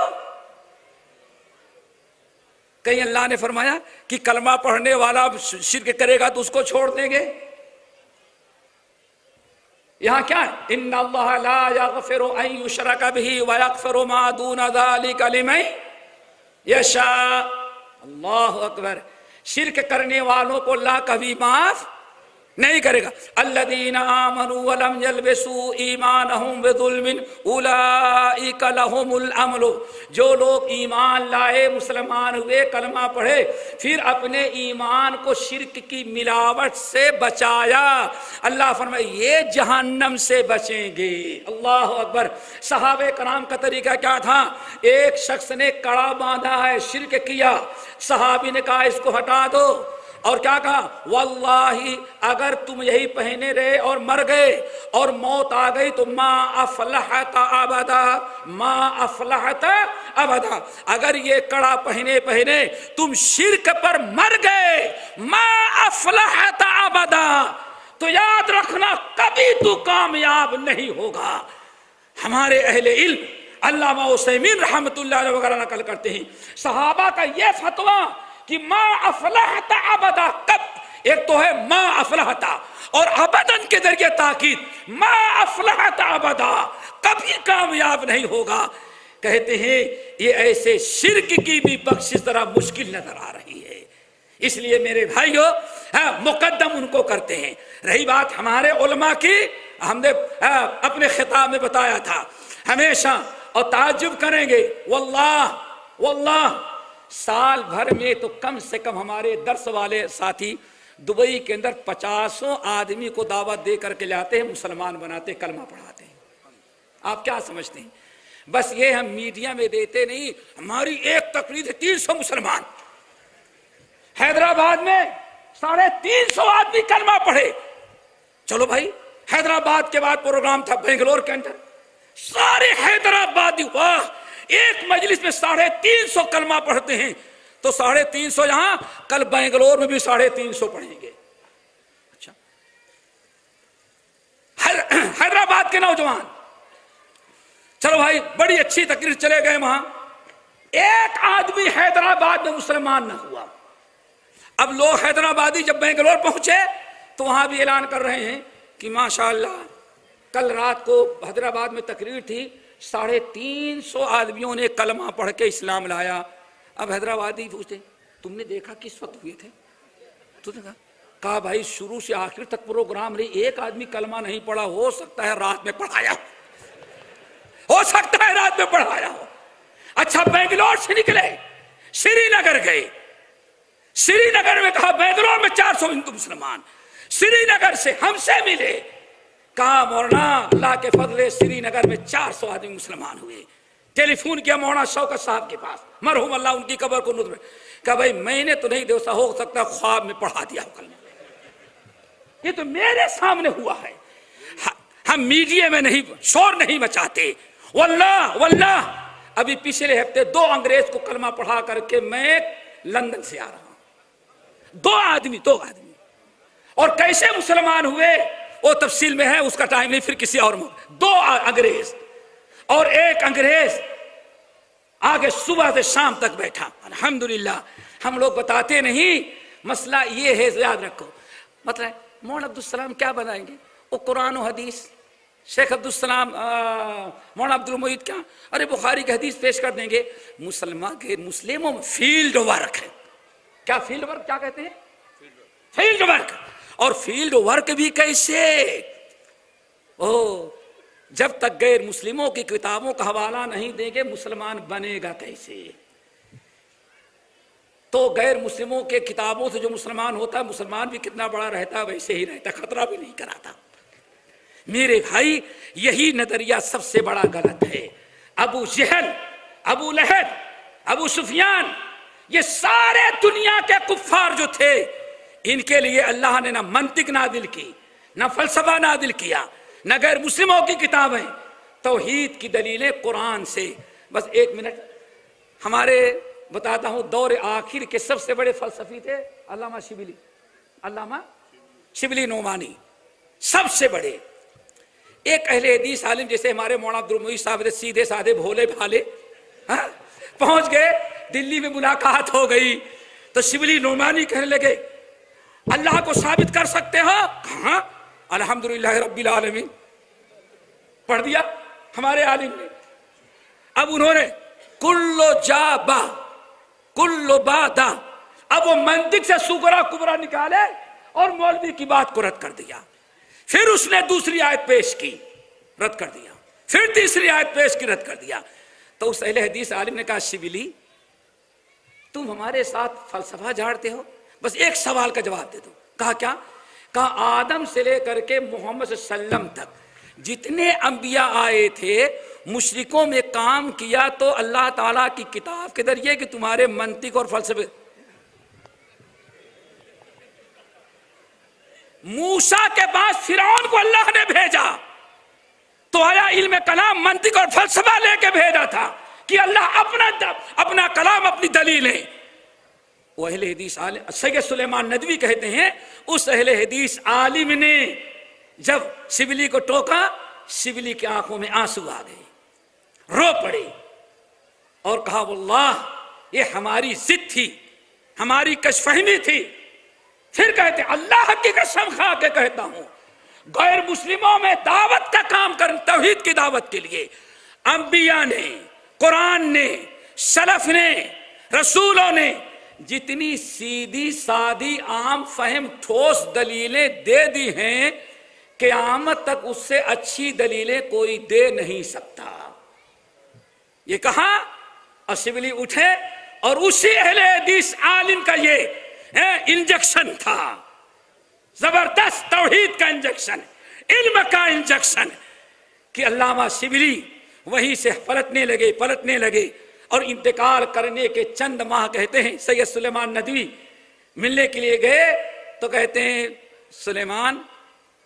کہیں اللہ نے فرمایا کہ کلمہ پڑھنے والا شرک کرے گا تو اس کو چھوڑ دیں گے؟ یہاں کیا ہے؟ ان اللہ لا یغفر ان یشرک بہ ویغفر ما دون ذلک لمن یشاء. اللہ اکبر. شرک کرنے والوں کو اللہ کبھی معاف نہیں کرے گا. الذین آمنوا ولم یلبسوا ایمانہم بظلم اولئک لہم الامن. جو لوگ ایمان لائے، مسلمان ہوئے، کلمہ پڑھے، پھر اپنے ایمان کو شرک کی ملاوٹ سے بچایا، اللہ فرمائے یہ جہنم سے بچیں گے. اللہ اکبر. صحابہ کرام کا طریقہ کیا تھا؟ ایک شخص نے کڑا باندھا ہے، شرک کیا، صحابی نے کہا اس کو ہٹا دو، اور کیا کہا؟ واللہ اگر تم یہی پہنے رہے اور مر گئے اور موت آ گئی تو ما افلحت ابدا، ما افلحت ابدا. اگر یہ کڑا پہنے تم شرک پر مر گئے، ما افلحت ابدا، تو یاد رکھنا کبھی تو کامیاب نہیں ہوگا. ہمارے اہل علم علامہ عثیمین رحمۃ اللہ علیہ وغیرہ نقل کرتے ہیں صحابہ کا یہ فتویٰ کہ ما افلحت ابدا، کب ایک تو ہے ما افلحت اور ابدن کے ذریعے تاکید، ما افلحت ابدا، کبھی کامیاب نہیں ہوگا. کہتے ہیں یہ ایسے شرک کی بھی بخشش ذرا مشکل نظر آ رہی ہے. اس لیے میرے بھائیو مقدم ان کو کرتے ہیں. رہی بات ہمارے علماء کی، ہم نے اپنے خطاب میں بتایا تھا ہمیشہ، اور تعجب کریں گے واللہ سال بھر میں تو کم سے کم ہمارے درس والے ساتھی دبئی کے اندر 50 آدمی کو دعوت دے کر کے لاتے ہیں، مسلمان بناتے، کلمہ پڑھاتے ہیں. آپ کیا سمجھتے ہیں؟ بس یہ ہم میڈیا میں دیتے نہیں. ہماری ایک تقریر 300 مسلمان، حیدرآباد میں 350 آدمی کلمہ پڑھے. چلو بھائی، حیدرآباد کے بعد پروگرام تھا بنگلور کے اندر، سارے حیدرآبادی واہ ایک مجلس میں 350 کلمہ پڑھتے ہیں. تو 350 یہاں، کل بنگلور میں بھی 350 پڑھیں گے. اچھا، حیدرآباد کے نوجوان، چلو بھائی بڑی اچھی تقریر، چلے گئے وہاں، ایک آدمی حیدرآباد میں مسلمان نہ ہوا. اب لوگ حیدرآبادی جب بنگلور پہنچے تو وہاں بھی اعلان کر رہے ہیں کہ ماشاءاللہ کل رات کو حیدرآباد میں تقریر تھی، 350 آدمیوں نے کلمہ پڑھ کے اسلام لایا. اب حیدرآبادی پوچھتے تم نے دیکھا کس وقت ہوئے تھے؟ تو نے کہا بھائی شروع سے آخر تک پروگرام رہی، ایک آدمی کلمہ نہیں پڑھا، ہو سکتا ہے رات میں پڑھایا ہو سکتا ہے رات میں پڑھایا ہو. اچھا، بنگلور سے نکلے، سری نگر گئے، سری نگر میں کہا بنگلور میں 400 ہندو مسلمان، سری نگر سے ہم سے ملے، کہا مولانا اللہ کے فضل سری نگر میں 400 آدمی مسلمان ہوئے. ٹیلی فون کیا مولانا شوکت صاحب کے پاس، مرحوم اللہ ان کی قبر کو نور، کہا بھائی میں نے تو نہیں دیکھا، ہو سکتا خواب میں پڑھا دیا کلمہ، یہ تو میرے سامنے ہوا ہے. ہم میڈیا میں نہیں شور نہیں مچاتے. واللہ ابھی پچھلے ہفتے 2 انگریز کو کلمہ پڑھا کر کے میں لندن سے آ رہا ہوں. 2 آدمی اور کیسے مسلمان ہوئے وہ تفصیل میں ہے، اس کا ٹائم نہیں، پھر کسی اور میں. 2 انگریز اور ایک انگریز آگے صبح سے شام تک بیٹھا. الحمدللہ ہم لوگ بتاتے نہیں، مسئلہ یہ ہے یاد رکھو. مطلب مولانا عبدالسلام کیا بنائیں گے؟ وہ قرآن و حدیث. شیخ عبدالسلام مولانا عبد المعید کیا؟ ارے بخاری کی حدیث پیش کر دیں گے. مسلمان غیر مسلموں میں فیلڈ ورک ہے. کیا فیلڈ ورک کیا کہتے ہیں؟ Field work. اور فیلڈ ورک بھی کیسے؟ جب تک غیر مسلموں کی کتابوں کا حوالہ نہیں دیں گے مسلمان بنے گا کیسے؟ تو غیر مسلموں کے کتابوں سے جو مسلمان ہوتا ہے، مسلمان بھی کتنا بڑا رہتا ہے ویسے ہی رہتا، خطرہ بھی نہیں کراتا۔ میرے بھائی یہی نظریہ سب سے بڑا غلط ہے۔ ابو جہل، ابو لہب، ابو سفیان، یہ سارے دنیا کے کفار جو تھے، ان کے لیے اللہ نے نہ منطق نازل کی، نہ فلسفہ نازل کیا، نہ غیر مسلموں کی کتابیں، توحید کی دلیلیں قرآن سے۔ بس ایک منٹ، ہمارے بتاتا ہوں دور آخر کے سب سے بڑے فلسفی تھے علامہ شبلی، علامہ شبلی نعمانی، سب سے بڑے۔ ایک اہل حدیث عالم جیسے ہمارے مولانا عبد المعید صاحب سیدھے سادے بھولے بھالے پہنچ گئے، دلی میں ملاقات ہو گئی تو شبلی نعمانی کہنے لگے اللہ کو ثابت کر سکتے ہو؟ کہاں؟ الحمدللہ رب العالمین پڑھ دیا ہمارے عالم نے۔ اب انہوں نے کلو جابا کلو بادا، اب وہ منطق سے سغرا کبرا نکالے اور مولوی کی بات کو رد کر دیا۔ پھر اس نے دوسری آیت پیش کی، رد کر دیا، پھر تیسری آیت پیش کی، رد کر دیا۔ تو اس اہل حدیث عالم نے کہا شبلی تم ہمارے ساتھ فلسفہ جھاڑتے ہو، بس ایک سوال کا جواب دے دو۔ کہا کیا؟ کہا آدم سے لے کر کے محمد صلی اللہ علیہ وسلم تک جتنے انبیاء آئے تھے مشرکوں میں کام کیا تو اللہ تعالیٰ کی کتاب کے ذریعے کہ تمہارے منطق اور فلسفے۔ موسیٰ کے بعد فرعون کو اللہ نے بھیجا تو آیا علم کلام منطق اور فلسفہ لے کے بھیجا تھا کہ اللہ اپنا کلام اپنی دلیلیں۔ وہ اہل حدیث عالم سید سلیمان ندوی کہتے ہیں اس اہل حدیث عالم نے جب شبلی کو ٹوکا، شبلی کی آنکھوں میں آنسو آ گئے، رو پڑے اور کہا واللہ یہ ہماری ضد تھی، ہماری کش فہمی تھی۔ پھر کہتے اللہ کی قسم کھا کے کہتا ہوں غیر مسلموں میں دعوت کا کام کریں، توحید کی دعوت کے لیے انبیاء نے، قرآن نے، سلف نے، رسولوں نے جتنی سیدھی سادھی عام فہم ٹھوس دلیلیں دے دی ہیں قیامت تک اس سے اچھی دلیلیں کوئی دے نہیں سکتا۔ یہ کہا اور شبلی اٹھے اور اسی اہل حدیث عالم کا یہ انجیکشن تھا، زبردست توحید کا انجیکشن، علم کا انجیکشن، کہ علامہ شبلی وہیں سے پلٹنے لگے اور انتقال کرنے کے چند ماہ کہتے ہیں سید سلیمان ندوی ملنے کے لیے گئے تو کہتے ہیں سلیمان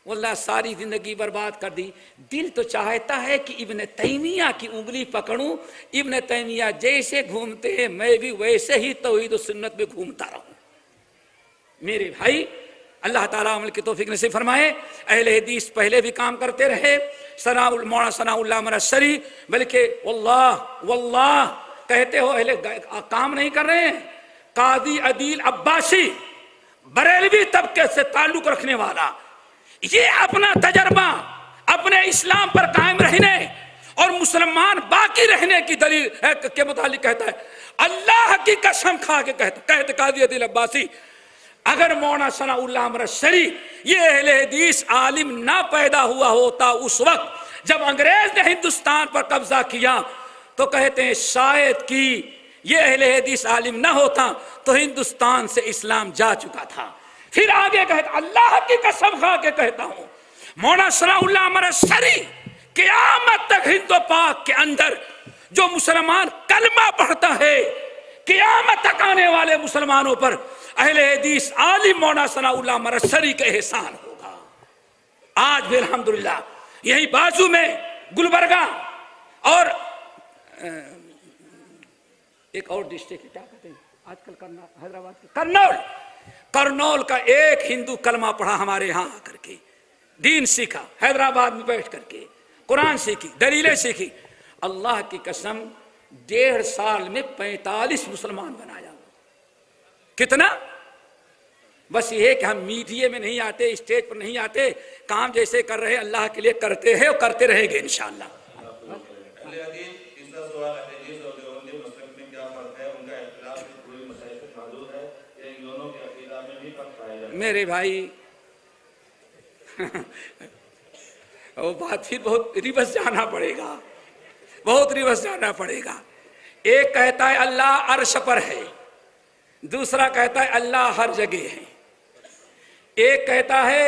واللہ ساری زندگی برباد کر دی، دل تو چاہتا ہے کہ ابن تیمیہ کی انگلی پکڑوں، ابن تیمیہ جیسے گھومتے ہیں میں بھی ویسے ہی توحید و سنت میں گھومتا رہوں۔ میرے بھائی اللہ تعالیٰ عمل کی توفیق نصیب فرمائے۔ اہل حدیث پہلے بھی کام کرتے رہے، مولانا ثناء اللہ مرشری، بلکہ واللہ کہتے ہو اہل کام نہیں کر رہے ہیں۔ قاضی عدیل عباسی بریلوی طبقے سے تعلق رکھنے والا، یہ اپنا تجربہ اپنے اسلام پر قائم رہنے اور مسلمان باقی رہنے کی دلیل کے متعلق کہتا ہے، اللہ کی قسم کھا کے کہتے قاضی عدیل عباسی اگر مولانا ثناء اللہ مرشری یہ اہل حدیث عالم نہ پیدا ہوا ہوتا اس وقت جب انگریز نے ہندوستان پر قبضہ کیا تو کہتے ہیں شاید کہ یہ اہل حدیث عالم نہ ہوتا تو ہندوستان سے اسلام جا چکا تھا۔ پھر آگے کہتا اللہ کی قسم کھا کے کہتا ہوں مولانا ثناء اللہ مرشری قیامت تک ہند و پاک کے اندر جو مسلمان کلمہ پڑھتا ہے قیامت تک آنے والے مسلمانوں پر اہل حدیث عالم مولانا ثناء اللہ مرشری کا احسان ہوگا۔ آج بھی الحمدللہ یہی بازو میں گلبرگہ اور ایک اور ڈسٹرکٹ کیا کہتے ہیں آج کل حیدرآباد کے کرنول کا ایک ہندو کلمہ پڑھا ہمارے ہاں آ کر کے، دین سیکھا، حیدرآباد میں بیٹھ کر کے قرآن سیکھی، دلیلیں سیکھی۔ اللہ کی قسم 1.5 سال میں 45 مسلمان بنایا۔ کتنا؟ بس یہ ہے کہ ہم میڈیا میں نہیں آتے، اسٹیج پر نہیں آتے، کام جیسے کر رہے اللہ کے لیے کرتے ہیں اور کرتے رہیں گے انشاءاللہ۔ میرے بھائی وہ بات پھر بہت ریورس جانا پڑے گا، بہت ریورس جانا پڑے گا۔ ایک کہتا ہے اللہ عرش پر ہے، دوسرا کہتا ہے اللہ ہر جگہ ہے۔ ایک کہتا ہے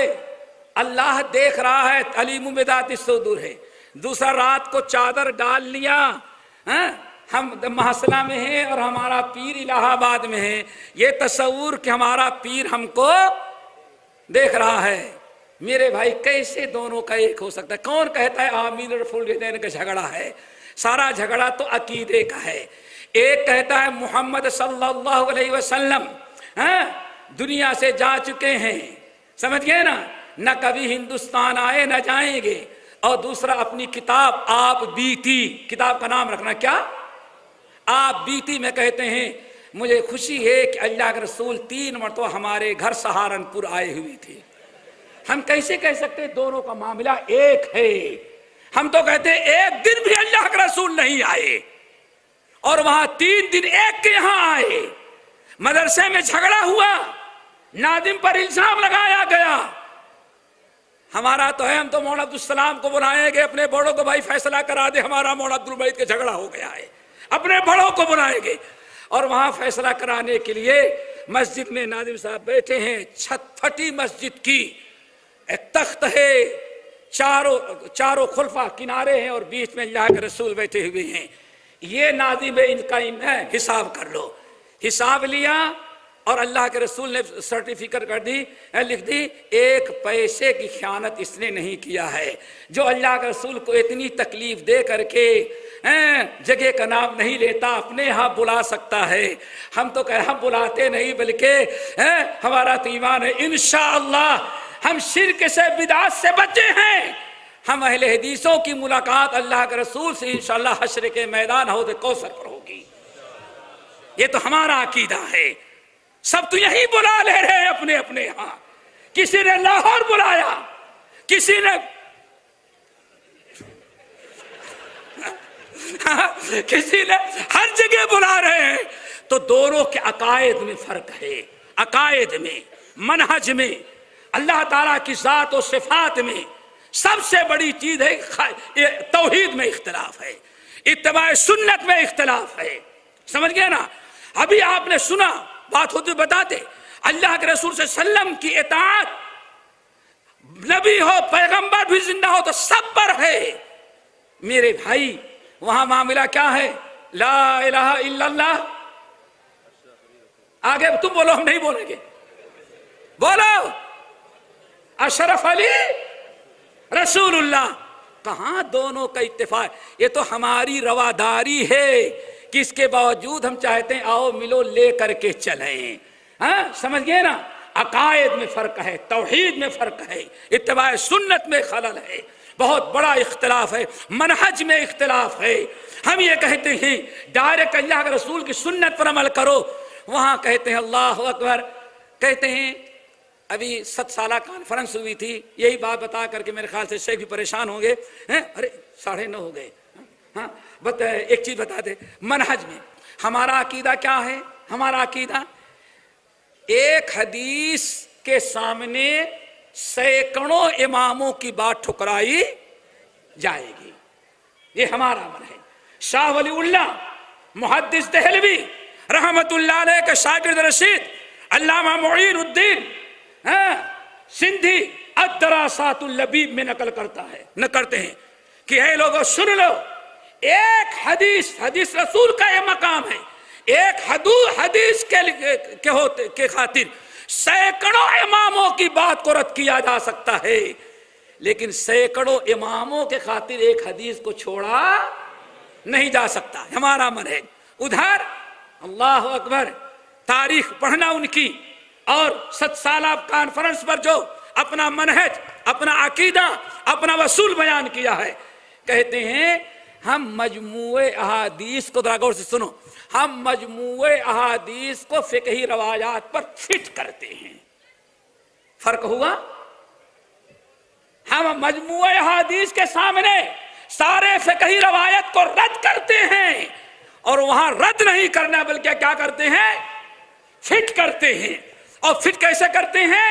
اللہ دیکھ رہا ہے، علیم بذات الصدور ہے، دوسرا رات کو چادر ڈال لیا، ہم محصلہ میں ہیں اور ہمارا پیر الہ آباد میں ہے، یہ تصور کہ ہمارا پیر ہم کو دیکھ رہا ہے۔ میرے بھائی کیسے دونوں کا ایک ہو سکتا ہے؟ کون کہتا ہے آمین اور رفع الیدین کا جھگڑا ہے؟ سارا جھگڑا تو عقیدے کا ہے۔ ایک کہتا ہے محمد صلی اللہ علیہ وسلم دنیا سے جا چکے ہیں، سمجھ گئے نا، نہ کبھی ہندوستان آئے نہ جائیں گے، اور دوسرا اپنی کتاب آپ بیتی، کتاب کا نام رکھنا کیا؟ آپ بیتی میں کہتے ہیں مجھے خوشی ہے کہ اللہ کے رسول 3 مرتبہ ہمارے گھر سہارنپور آئے ہوئے تھے۔ ہم کیسے کہہ سکتے دونوں کا معاملہ ایک ہے؟ ہم تو کہتے ہیں ایک دن بھی اللہ کے رسول نہیں آئے اور وہاں 3 دن ایک کے یہاں آئے۔ مدرسے میں جھگڑا ہوا، ناظم پر الزام لگایا گیا۔ ہمارا تو ہے، ہم تو مولانا عبدالسلام کو بلائیں گے، اپنے بڑوں کو بھائی فیصلہ کرا دے ہمارا مولانا عبدالبعید کا جھگڑا ہو گیا ہے، اپنے بڑوں کو بلائیں گے، اور وہاں فیصلہ کرانے کے لیے مسجد میں ناظم صاحب بیٹھے ہیں، چھت پھٹی مسجد کی، ایک تخت ہے، چاروں خلفاء کنارے ہیں اور بیچ میں اللہ کے رسول بیٹھے ہوئے ہیں۔ یہ ناظم ان کا حساب کر لو۔ حساب لیا اور اللہ کے رسول نے سرٹیفکیٹ کر دی، لکھ دی 1 پیسے کی خیانت اس نے نہیں کیا ہے۔ جو اللہ کے رسول کو اتنی تکلیف دے کر کے جگہ کا نام نہیں لیتا، اپنے ہاں بلا سکتا ہے۔ ہم تو ہم بلاتے نہیں، بلکہ ہمارا تو ایمان ہے انشاءاللہ ہم شرک سے بدعت سے بچے ہیں۔ ہم اہل حدیثوں کی ملاقات اللہ کے رسول سے انشاءاللہ حشر کے میدان حوض کوثر پر ہوگی۔ یہ تو ہمارا عقیدہ ہے۔ سب تو یہی بلا لے رہے ہیں اپنے اپنے ہاں، کسی نے لاہور بلایا، کسی نے ہر جگہ بلا رہے ہیں۔ تو دونوں کے عقائد میں فرق ہے، عقائد میں، منہج میں، اللہ تعالیٰ کی ذات و صفات میں۔ سب سے بڑی چیز ہے توحید میں اختلاف ہے، اتباع سنت میں اختلاف ہے، سمجھ گئے نا؟ ابھی آپ نے سنا، بات ہوتی بتاتے، اللہ کے رسول صلی اللہ علیہ وسلم کی اطاعت، نبی ہو پیغمبر بھی زندہ ہو تو سب پر ہے۔ میرے بھائی وہاں معاملہ کیا ہے؟ لا الہ الا اللہ۔ آگے تم بولو، ہم نہیں بولیں گے، بولو اشرف علی رسول اللہ۔ کہاں دونوں کا اتفاق؟ یہ تو ہماری رواداری ہے کہ اس کے باوجود ہم چاہتے ہیں آؤ ملو لے کر کے چلیں۔ سمجھ گئے نا؟ عقائد میں فرق ہے، توحید میں فرق ہے، اتباع سنت میں خلل ہے، بہت بڑا اختلاف ہے، منہج میں اختلاف ہے۔ ہم یہ کہتے ہیں ڈائریکٹ اللہ کے رسول کی سنت پر عمل کرو، وہاں کہتے ہیں اللہ اکبر۔ کہتے ہیں ابھی 7 سالہ کانفرنس ہوئی تھی، یہی بات بتا کر کے میرے خیال سے شیخ بھی پریشان ہوں گے، ارے 9:30 ہو گئے۔ ایک چیز بتا دے، منہج میں ہمارا عقیدہ کیا ہے؟ ہمارا عقیدہ ایک حدیث کے سامنے سینکڑوں اماموں کی بات ٹھکرائی جائے گی، یہ ہمارا منہج۔ شاہ ولی اللہ محدث دہلوی رحمت اللہ علیہ کے شاگرد رشید علامہ معین الدین سندھی الدراسات اللبیب میں نقل کرتے ہیں کہ اے لوگوں سن لو، ایک حدیث رسول کا یہ مقام ہے، ایک حدیث کے خاطر سینکڑوں اماموں کی بات کو رد کیا جا سکتا ہے، لیکن سینکڑوں اماموں کے خاطر ایک حدیث کو چھوڑا نہیں جا سکتا۔ ہمارا منہج ادھر اللہ اکبر، تاریخ پڑھنا ان کی، اور 7 سالہ کانفرنس پر جو اپنا منہج، اپنا عقیدہ، اپنا وصول بیان کیا ہے، کہتے ہیں ہم مجموعہ احادیث کو ذرا غور سے سنو، ہم مجموعہ احادیث کو فقہی روایات پر فٹ کرتے ہیں۔ فرق ہوا؟ ہم مجموعہ احادیث کے سامنے سارے فقہی روایت کو رد کرتے ہیں، اور وہاں رد نہیں کرنا بلکہ کیا کرتے ہیں؟ فٹ کرتے ہیں۔ اور فٹ کیسے کرتے ہیں؟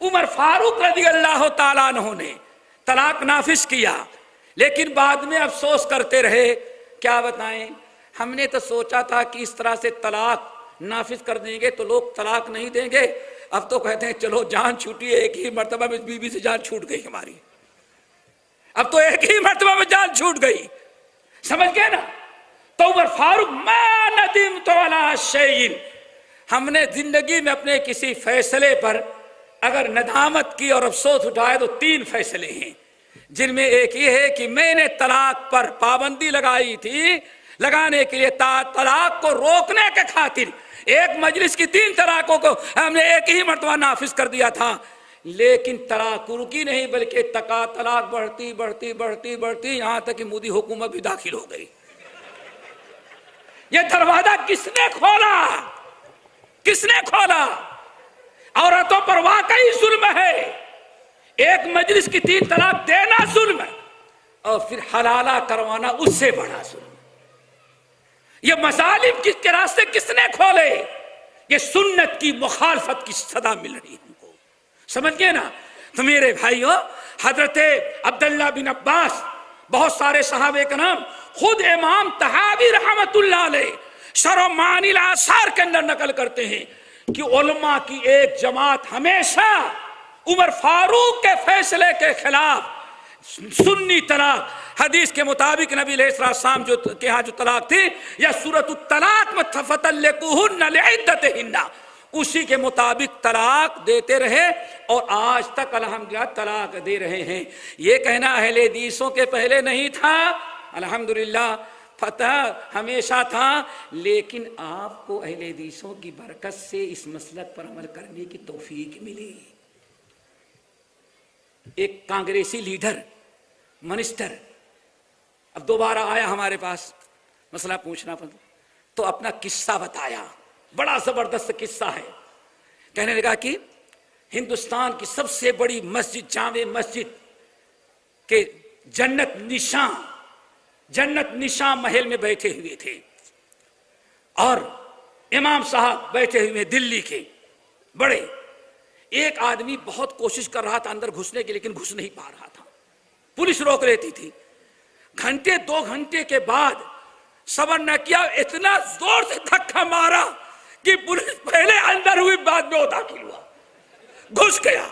عمر فاروق رضی اللہ تعالیٰ عنہ نے طلاق نافذ کیا، لیکن بعد میں افسوس کرتے رہے، کیا بتائیں، ہم نے تو سوچا تھا کہ اس طرح سے طلاق نافذ کر دیں گے تو لوگ طلاق نہیں دیں گے، اب تو کہتے ہیں چلو جان چھوٹی، ایک ہی مرتبہ میں بیوی سے جان چھوٹ گئی ہماری، اب تو ایک ہی مرتبہ میں جان چھوٹ گئی، سمجھ گئے نا؟ تو عمر فاروق ما ندمت علی شیء، ہم نے زندگی میں اپنے کسی فیصلے پر اگر ندامت کی اور افسوس اٹھائے تو 3 فیصلے ہیں، جن میں ایک یہ ہے کہ میں نے طلاق پر پابندی لگائی تھی، لگانے کے لیے طلاق کو روکنے کے خاطر ایک مجلس کی 3 طلاقوں کو ہم نے ایک ہی مرتبہ نافذ کر دیا تھا، لیکن طلاق رکی نہیں بلکہ طلاق بڑھتی بڑھتی بڑھتی بڑھتی یہاں تک کہ مودی حکومت بھی داخل ہو گئی۔ یہ دروازہ کس نے کھولا؟ کس نے کھولا؟ عورتوں پر واقعی ظلم ہے، ایک مجلس کی 3 طلاق دینا ظلم ہے، اور پھر حلالہ کروانا اس سے بڑا ظلم۔ یہ مظالم کس کے راستے کس نے کھولے؟ یہ سنت کی مخالفت کی صدا مل رہی ہے ہم کو، سمجھ گئے نا؟ تو میرے بھائیو، حضرت عبداللہ بن عباس، بہت سارے صحابہ کرام، خود امام طحاوی رحمت اللہ علیہ شرح معانی الاثار کے اندر نقل کرتے ہیں کہ علماء کی ایک جماعت ہمیشہ عمر فاروق کے فیصلے کے خلاف سنی طلاق، حدیث کے مطابق نبی علیہ السلام کے ہاں جو طلاق تھی، یا سورۃ الطلاق میں فطلقوہن لعدتہن، اسی کے مطابق طلاق دیتے رہے اور آج تک الحمدللہ طلاق دے رہے ہیں۔ یہ کہنا اہل حدیثوں کے پہلے نہیں تھا، الحمدللہ فتح ہمیشہ تھا، لیکن آپ کو اہل حدیثوں کی برکت سے اس مسلک پر عمل کرنے کی توفیق ملی۔ ایک کانگریسی لیڈر، منسٹر، اب دوبارہ آیا ہمارے پاس مسئلہ پوچھنا پڑا تو اپنا قصہ بتایا، بڑا زبردست قصہ ہے۔ کہنے لگا کہ ہندوستان کی سب سے بڑی مسجد، جامع مسجد کے جنت نشاں محل میں بیٹھے ہوئے تھے، اور امام صاحب بیٹھے ہوئے دلی کے بڑے، ایک آدمی بہت کوشش کر رہا تھا اندر گھسنے کی، لیکن گھس نہیں پا رہا تھا، پولیس روک لیتی تھی۔ گھنٹے 2 گھنٹے کے بعد صبر نہ کیا، اتنا زور سے دھکا مارا کہ پولیس پہلے اندر ہوئی، بعد میں وہ داخل ہوا، گھس گیا۔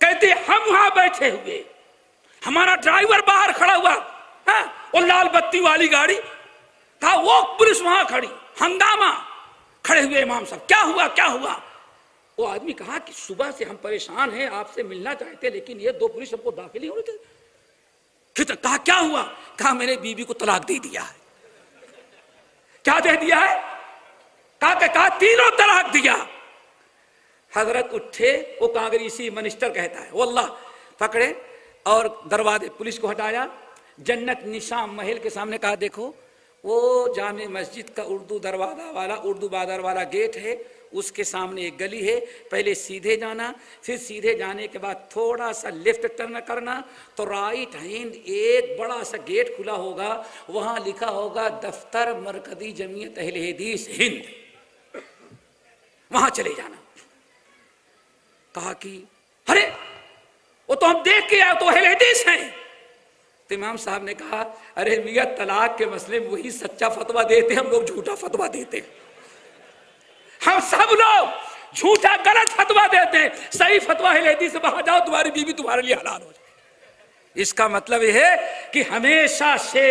کہتے ہم وہاں بیٹھے ہوئے، ہمارا ڈرائیور باہر کھڑا ہوا، وہ لال بتی والی گاڑی تھا، وہ پولیس وہاں کھڑی، ہنگامہ، کھڑے ہوئے امام صاحب، کیا ہوا کیا ہوا؟ وہ آدمی کہا کہ صبح سے ہم پریشان ہیں، آپ سے ملنا چاہتے، لیکن یہ 2 پولیس ہم کو داخل ہی ہو رہے تھے۔ کہا کیا ہوا؟ کہا میں نے بیوی کو طلاق دے دیا ہے۔ کیا دے دیا ہے؟ کہا 3 طلاق دیا۔ حضرت اٹھے، وہ کانگریسی منسٹر کہتا ہے، واللہ پکڑے اور دروازے پولیس کو ہٹایا، جنت نشاں محل کے سامنے کہا دیکھو وہ جامع مسجد کا اردو بازار والا گیٹ ہے، اس کے سامنے ایک گلی ہے، پہلے سیدھے جانا، پھر سیدھے جانے کے بعد تھوڑا سا لیفٹ ٹرن کرنا تو رائٹ ہینڈ ایک بڑا سا گیٹ کھلا ہوگا، وہاں لکھا ہوگا دفتر مرکزی جمعیت اہل حدیث ہند، وہاں چلے جانا۔ کہا کہ ارے وہ تو ہم دیکھ کے آئے، تو اہل حدیث ہیں۔ تو امام صاحب نے کہا ارے میاں طلاق کے مسئلے میں وہی سچا فتویٰ دیتے ہیں، ہم لوگ جھوٹا فتویٰ دیتے ہیں، ہم سب لوگ جھوٹا غلط فتویٰ دیتے ہیں، صحیح فتویٰ ہے حدیث سے باہر جاؤ، تمہاری بیوی تمہارے لیے حلال ہو جائے۔ اس کا مطلب یہ ہے کہ ہمیشہ سے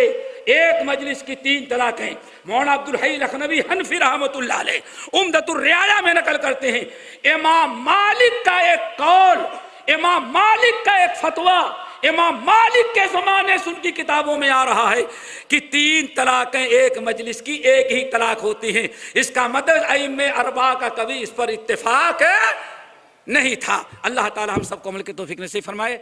ایک مجلس کی 3 طلاقیں مولانا عبدالحی لکھنوی حنفی رحمت اللہ علیہ عمدۃ الرعایہ میں نقل کرتے ہیں۔ امام مالک کا ایک قول، امام مالک کا ایک فتویٰ، امام مالک کے زمانے سے ان کی کتابوں میں آ رہا ہے کہ 3 طلاقیں ایک مجلس کی ایک ہی طلاق ہوتی ہیں۔ اس کا مطلب ائمہ 4 کا کبھی اس پر اتفاق نہیں تھا۔ اللہ تعالی ہم سب کو عمل کی توفیق نصیب فرمائے۔